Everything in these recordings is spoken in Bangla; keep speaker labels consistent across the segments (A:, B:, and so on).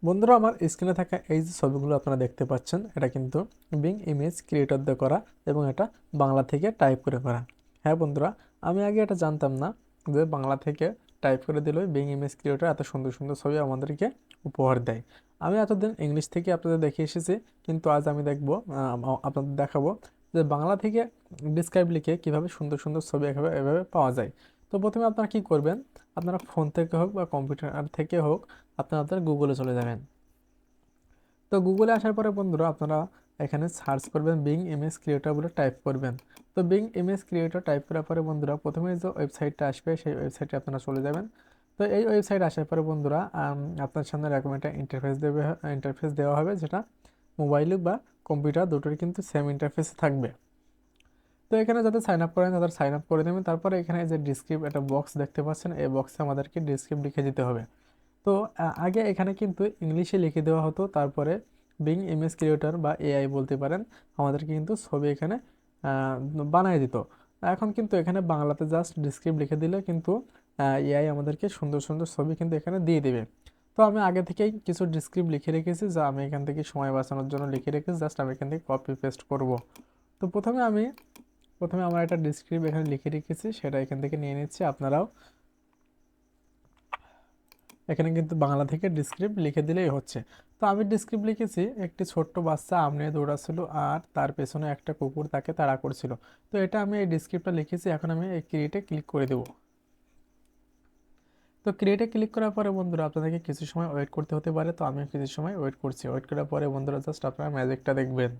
A: বন্ধুরা, আমার স্ক্রিনে থাকা এই যে ছবিগুলো আপনারা দেখতে পাচ্ছেন, এটা কিন্তু বিং ইমেজ ক্রিয়েটর দিয়ে করা এবং এটা বাংলা থেকে টাইপ করে করা। হ্যাঁ বন্ধুরা, আমি আগে এটা জানতাম না যে বাংলা থেকে টাইপ করে দিলেই বিং ইমেজ ক্রিয়েটর এত সুন্দর সুন্দর ছবি আমাদেরকে উপহার দেয়। আমি এতদিন ইংলিশ থেকে আপনাদের দেখে এসেছি, কিন্তু আজ আমি দেখবো, আপনাদের দেখাবো যে বাংলা থেকে ডিসক্রাইব লিখে কিভাবে সুন্দর সুন্দর ছবি এভাবে এভাবে পাওয়া যায়। তো প্রথমে আপনারা কি করবেন, আপনারা ফোন থেকে হোক বা কম্পিউটার থেকে হোক, আপনারা আপনার গুগলে চলে যাবেন। তো গুগলে আসার পরে বন্ধুরা আপনারা এখানে সার্চ করবেন বিং ইমেজ ক্রিয়েটর বলে টাইপ করবেন। তো বিং ইমেজ ক্রিয়েটর টাইপ করার পরে বন্ধুরা প্রথমে যে ওয়েবসাইটটা আসবে সেই ওয়েবসাইটে আপনারা চলে যাবেন। তো এই ওয়েবসাইট আসার পরে বন্ধুরা আপনার সামনে এরকম একটা ইন্টারফেস দেওয়া হবে, যেটা মোবাইলে বা কম্পিউটার দুটোর কিন্তু সেম ইন্টারফেস থাকবে। তো এখানে যাতে সাইন আপ করেন তাদের সাইন আপ করে দেবেন। তারপরে এখানে যে ডিসক্রিপ্ট একটা বক্স দেখতে পাচ্ছেন, এই বক্সে আমাদেরকে ডিসক্রিপ্ট লিখে দিতে হবে। তো আগে এখানে কিন্তু ইংলিশে লিখে দেওয়া হতো, তারপরে বিং ইমেজ ক্রিয়েটর বা এআই বলতে পারেন আমাদেরকে কিন্তু ছবি এখানে আহ, বানিয়ে দিত। এখন কিন্তু এখানে বাংলাতে জাস্ট ডিসক্রিপ্ট লিখে দিলে কিন্তু এআই আমাদেরকে সুন্দর সুন্দর ছবি কিন্তু এখানে দিয়ে দেবে। তো আমি আগে থেকেই কিছু ডিসক্রিপ্ট লিখে রেখেছি, যা আমি এখান থেকে সময় বাঁচানোর জন্য লিখে রেখেছি, জাস্ট আমি এখান থেকে কপি পেস্ট করব। তো প্রথমে আমার একটা ডিসক্রিপ্ট এখানে লিখে রেখেছি, সেটা এখান থেকে নিয়ে নিচ্ছি। আপনারাও এখানে কিন্তু বাংলা থেকে ডিসক্রিপ্ট লিখে দিলেই হচ্ছে। তো আমি ডিসক্রিপ্ট লিখেছি, একটি ছোট্ট বাচ্চা আম নিয়ে দৌড়াচ্ছিল আর তার পেছনে একটা কুকুর তাকে তাড়া করছিল। তো এটা আমি এই ডিসক্রিপ্টটা লিখেছি। এখন আমি এই ক্রিয়েটে ক্লিক করে দেবো। তো ক্রিয়েটে ক্লিক করার পরে বন্ধুরা আপনাদেরকে কিছু সময় ওয়েট করতে হতে পারে। তো আমি কিছু সময় ওয়েট করছি। ওয়েট করার পরে বন্ধুরা জাস্ট আপনারা ম্যাজিকটা দেখবেন।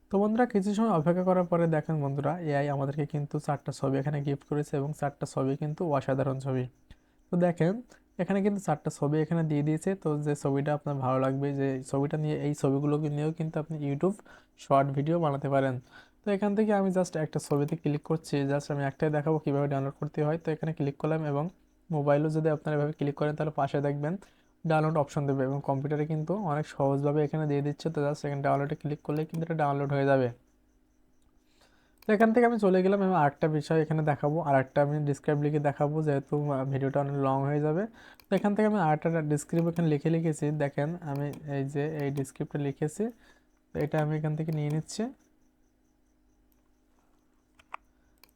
A: তো বন্ধুরা কিছু সময় অপেক্ষা করার পরে দেখেন বন্ধুরা, এআই আমাদেরকে কিন্তু 4টা ছবি এখানে গিফট করেছে এবং 4টা ছবি কিন্তু অসাধারণ ছবি। তো দেখেন এখানে কিন্তু 4টা ছবি এখানে দিয়ে দিয়েছে। তো যে ছবিটা আপনার ভালো লাগবে, যে ছবিটা নিয়ে, এই ছবিগুলোকে নিয়েও কিন্তু আপনি ইউটিউব শর্ট ভিডিও বানাতে পারেন। তো এখান থেকে আমি জাস্ট একটা ছবিতে ক্লিক করছি, জাস্ট আমি একটাই দেখাবো কিভাবে ডাউনলোড করতে হয়। তো এখানে ক্লিক করলাম এবং মোবাইলও যদি আপনারা এভাবে ক্লিক করেন তাহলে পাশে দেখবেন ডাউনলোড অপশন দেবে, এবং কম্পিউটারে কিন্তু অনেক সহজভাবে এখানে দিয়ে দিচ্ছে। তো জাস্ট এখানে ডাউনলোডে ক্লিক করলে কিন্তু এটা ডাউনলোড হয়ে যাবে। তো এখান থেকে আমি চলে গেলাম এবং আরেকটা বিষয় এখানে দেখাবো, আর একটা আমি ডিসক্রাইব লিখে দেখাবো, যেহেতু ভিডিওটা অনেক লং হয়ে যাবে। তো এখান থেকে আমি আরেকটা ডিসক্রিপ্ট এখানে লিখেছি। দেখেন আমি এই যে এই ডিসক্রিপ্টটা লিখেছি, তো এটা আমি এখান থেকে নিয়ে নিচ্ছি।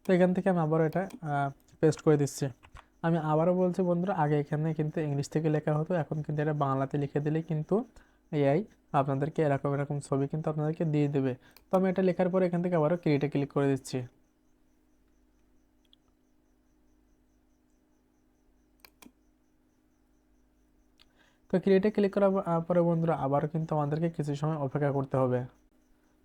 A: তো এখান থেকে আমি আবারও এটা পেস্ট করে দিচ্ছি। আমি আবারও বলছি বন্ধুরা, আগে এখানে কিন্তু ইংলিশ থেকে লেখা হতো, এখন কিন্তু এটা বাংলাতে লিখে দিলেই কিন্তু এআই আপনাদেরকে এরকম এরকম ছবি কিন্তু আপনাদেরকে দিয়ে দেবে। তো আমি এটা লেখার পরে এখান থেকে আবারও ক্রিয়েটে ক্লিক করে দিচ্ছি। তো ক্রিয়েটে ক্লিক করার পরে বন্ধুরা আবারও কিন্তু আমাদেরকে কিছু সময় অপেক্ষা করতে হবে।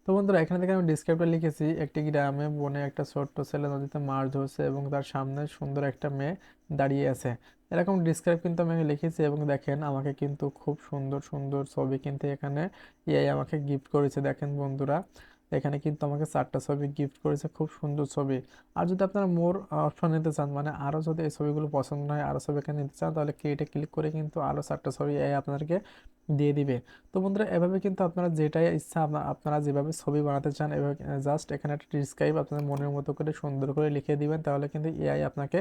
A: তো বন্ধুরা এখানে থেকে আমি ডিসক্রিপ্টর লিখেছি, একটি গ্রামে বনে একটা ছোট্ট ছেলে নদীতে মাছ ধরছে এবং তার সামনে সুন্দর একটা মেয়ে দাঁড়িয়ে আছে। এরকম ডিসক্রাইব কিন্তু আমি লিখেছি, এবং দেখেন আমাকে কিন্তু খুব সুন্দর সুন্দর ছবি কিন্তু এখানে এআই আমাকে গিফট করেছে। দেখেন বন্ধুরা, এখানে কিন্তু আমাকে 4টা ছবি গিফট করেছে, খুব সুন্দর ছবি। আর যদি আপনারা মোর অপশন নিতে চান, মানে আরও যদি এই ছবিগুলো পছন্দ হয়, আরও ছবি এখানে নিতে চান, তাহলে ক্রিয়েটে ক্লিক করে কিন্তু আরও 4টা ছবি এআই আপনাদেরকে দিয়ে দিবে। তো বন্ধুরা এভাবে কিন্তু আপনারা যেটাই ইচ্ছা আপনারা যেভাবে ছবি বানাতে চান, এভাবে জাস্ট এখানে একটা ডিসক্রাইব আপনাদের মনের মতো করে সুন্দর করে লিখে দিবেন, তাহলে কিন্তু এআই আপনাকে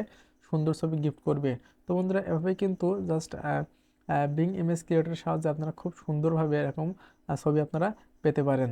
A: সুন্দর ছবি গিফট করবে। তো বন্ধুরা এভাবেই কিন্তু জাস্ট বিং ইমেজ ক্রিয়েটরের সাহায্যে আপনারা খুব সুন্দরভাবে এরকম ছবি আপনারা পেতে পারেন।